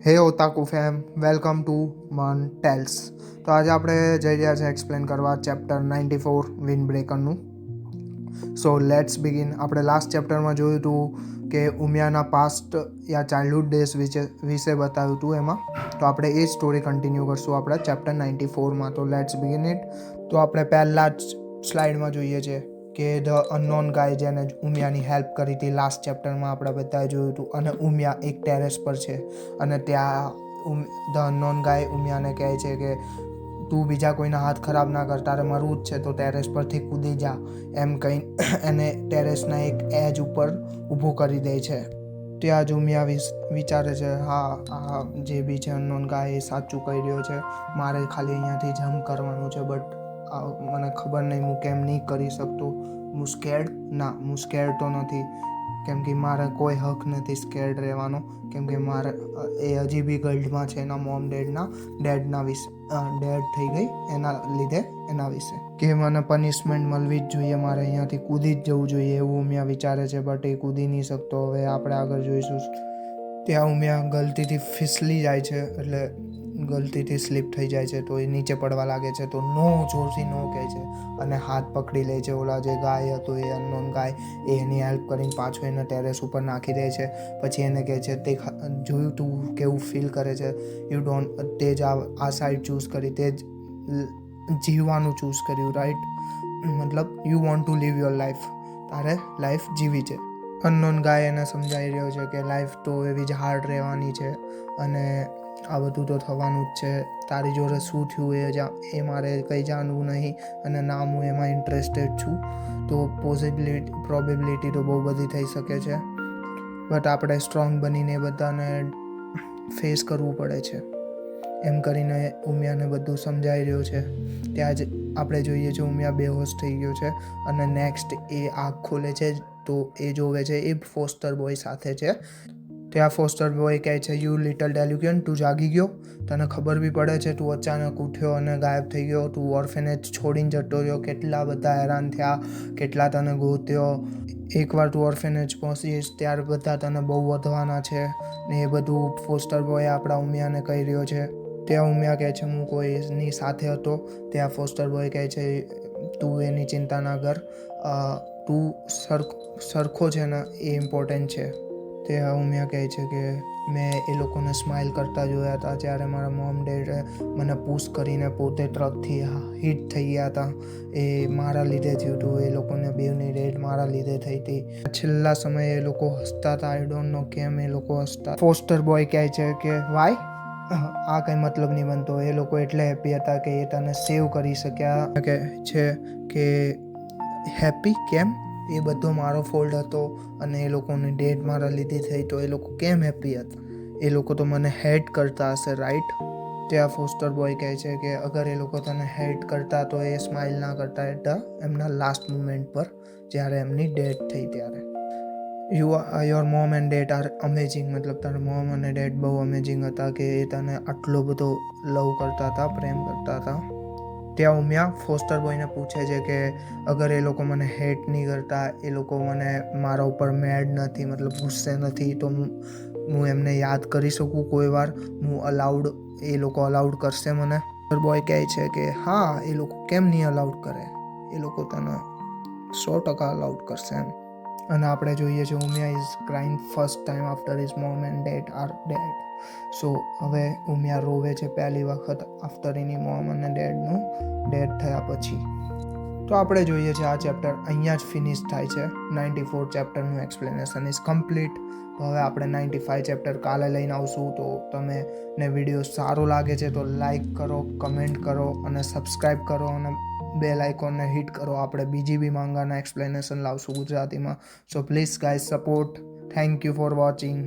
હે otaku fam, welcome to man tales. તો આજે આપણે જઈ રહ્યા છે એક્સપ્લેન કરવા ચેપ્ટર 94 વિન્ડ બ્રેકરનું. So let's begin. આપણે લાસ્ટ ચેપ્ટરમાં જોયું હતું કે ઉમિયાના પાસ્ટ યા ચાઇલ્ડહુડ ડેઝ વિશે બતાવ્યું હતું એમાં. તો આપણે એ સ્ટોરી કન્ટિન્યુ કરશું આપણા ચેપ્ટર 94માં. તો લેટ્સ બિગિન ઇટ. તો આપણે પહેલાં જ સ્લાઇડમાં જોઈએ છે કે ધ અનનોન ગાય જેને ઉમિયાની હેલ્પ કરી હતી લાસ્ટ ચેપ્ટરમાં આપણે બધાએ જોયું હતું, અને ઉમિયા એક ટેરેસ પર છે અને ત્યાં ધ અનનોન ગાય ઉમિયાને કહે છે કે તું બીજા કોઈના હાથ ખરાબ ના કર, તારે મરવું જ છે તો ટેરેસ પરથી કૂદી જા, એમ કહી એને ટેરેસના એક એજ ઉપર ઊભો કરી દે છે. ત્યાં જ ઉમિયા વિચારે છે, હા જે બી છે અનનોન ગાય એ સાચું કહી રહ્યો છે, મારે ખાલી અહીંયાથી જમ્પ કરવાનું છે, બટ મને ખબર નહીં હું કેમ નહીં કરી શકતો. હું સ્કેર્ડ તો નથી, કેમ કે મારે કોઈ હક નથી સ્કેર્ડ રહેવાનો, કેમ કે મારે એ હજી બી ગલ્ડમાં છે એના મોમ ડેડના વિશે ડેડ થઈ ગઈ એના લીધે એના વિશે કે મને પનિશમેન્ટ મળવી જ જોઈએ, મારે અહીંયાથી કૂદી જ જવું જોઈએ એવું ઉમિયા વિચારે છે. બટ એ કૂદી નહીં શકતો. હવે આપણે આગળ જોઈશું. ત્યાં ઉમિયા ગલતીથી ફિસલી જાય છે, એટલે ગલતીથી સ્લીપ થઈ જાય છે, તો એ નીચે પડવા લાગે છે. તો નો જોરથી નો કહે છે અને હાથ પકડી લે છે. ઓલા જે ગાય હતો એ અનનોન ગાય એ એની હેલ્પ કરીને પાછો એને ટેરેસ ઉપર નાખી દે છે. પછી એને કહે છે તે જોયું તું કેવું ફીલ કરે છે, તે જ આ સાઈડ ચૂઝ કરી, તે જ જીવવાનું ચૂઝ કર્યું, રાઈટ? મતલબ you want to leave your life, તારે લાઈફ જીવી છે. અનનોન ગાય એને સમજાઈ રહ્યો છે કે લાઈફ તો એવી જ હાર્ડ રહેવાની છે અને આ બધું તો થવાનું જ છે. તારી જોડે શું થયું એ મારે કંઈ જાણવું નહીં, અને ના હું એમાં ઇન્ટરેસ્ટેડ છું. તો પ્રોબેબિલિટી તો બહુ બધી થઈ શકે છે, બટ આપણે સ્ટ્રોંગ બનીને બધાને ફેસ કરવું પડે છે, એમ કરીને ઉમિયાને બધું સમજાઈ રહ્યો છે. ત્યાં જ આપણે જોઈએ છે ઉમિયા બેહોશ થઈ ગયો છે અને નેક્સ્ટ એ આંખ ખોલે છે તો એ જોવે છે એ ફોસ્ટર બોય સાથે છે. ત્યાં ફોસ્ટર બોય કહે છે, યુ લિટલ ડેલ્યુકન, તું જાગી ગયો, તને ખબર બી પડે છે, તું અચાનક ઉઠ્યો અને ગાયબ થઈ ગયો, તું ઓર્ફેનેજ છોડીને જતો રહ્યો, કેટલા બધા હેરાન થયા, કેટલા તને ગોત્યો, એકવાર તું ઓર્ફેનેજ પહોંચીશ ત્યાર બધા તને બહુ વધવાના છે ને એ બધું ફોસ્ટર બોય આપણા ઉમિયાને કહી રહ્યો છે. ત્યાં ઉમિયા કહે છે હું કોઈની સાથે હતો. ત્યાં ફોસ્ટર બોય કહે છે તું એની ચિંતા ના કર, તું સરખો છે ને એ ઇમ્પોર્ટન્ટ છે. ત્યાં ઉમિયા કહે છે કે મેં એ લોકોને સ્માઇલ કરતા જોયા હતા જ્યારે મારા મોમ ડેડ મને પુશ કરીને પોતે ટ્રકથી હિટ થઈ ગયા હતા, એ મારા લીધે થયું હતું, એ લોકોને બેવની ડેડ મારા લીધે થઈ હતી. છેલ્લા સમયે એ લોકો હસતા હતા, આઈ ડોન્ટ નો કેમ એ લોકો હસતા. ફોસ્ટર બોય કહે છે કે વાય, આ કંઈ મતલબ નહીં બનતો. એ લોકો એટલે હેપી હતા કે એ તને સેવ કરી શક્યા. કહે છે કે હેપી કેમ? એ બધો મારો ફોલ્ટ હતો અને એ લોકોની ડેડ મારા લીધે થઈ, તો એ લોકો કેમ હેપી હતા? એ લોકો તો મને હેટ કરતા હશે, રાઈટ? ત્યાં ફોસ્ટર બોય કહે છે કે અગર એ લોકો તને હેટ કરતા તો એ સ્માઇલ ના કરતા હતા એમના લાસ્ટ મુમેન્ટ પર જ્યારે એમની ડેડ થઈ ત્યારે. Your mom and dad are amazing, મતલબ તારા મોમ અને ડેડ બહુ અમેઝિંગ હતા કે એ તને આટલો બધો લવ કરતા હતા, પ્રેમ કરતા હતા. ત્યાં ઉમિયા ફોસ્ટર બોયને પૂછે છે કે અગર એ લોકો મને હેટ નહીં કરતા, એ લોકો મને મારા ઉપર મેડ નથી, મતલબ ગુસ્સે નથી, તો હું એમને યાદ કરી શકું કોઈ વાર, એ લોકો અલાઉડ કરશે મને? ફોસ્ટર બોય કહે છે કે હા, એ લોકો કેમ નહીં અલાઉડ કરે, એ લોકો તને 100% અલાઉડ કરશે એમ. અને આપણે જોઈએ છીએ Umiya is crying first time after his mom and dad are dead. So હવે ઉમિયા રોવે છે પહેલી વખત આફ્ટર એની મોમ અને ડેડનું ડેડ થયા પછી. તો આપણે જોઈએ છીએ આ ચેપ્ટર અહીંયા જ ફિનિશ થાય છે. 94 ચેપ્ટરનું એક્સપ્લેનેશન ઇઝ કમ્પ્લીટ. તો હવે આપણે 95 ચેપ્ટર કાલે લઈને આવશું. તો તમને વિડીયો સારો લાગે છે તો લાઈક કરો, કમેન્ટ કરો અને સબસ્ક્રાઈબ કરો અને બેલ આઇકોનને હિટ કરો. આપણે બીજી બી માંગાના એક્સપ્લેનેશન લાવશું ગુજરાતીમાં. So please guys support. Thank you for watching.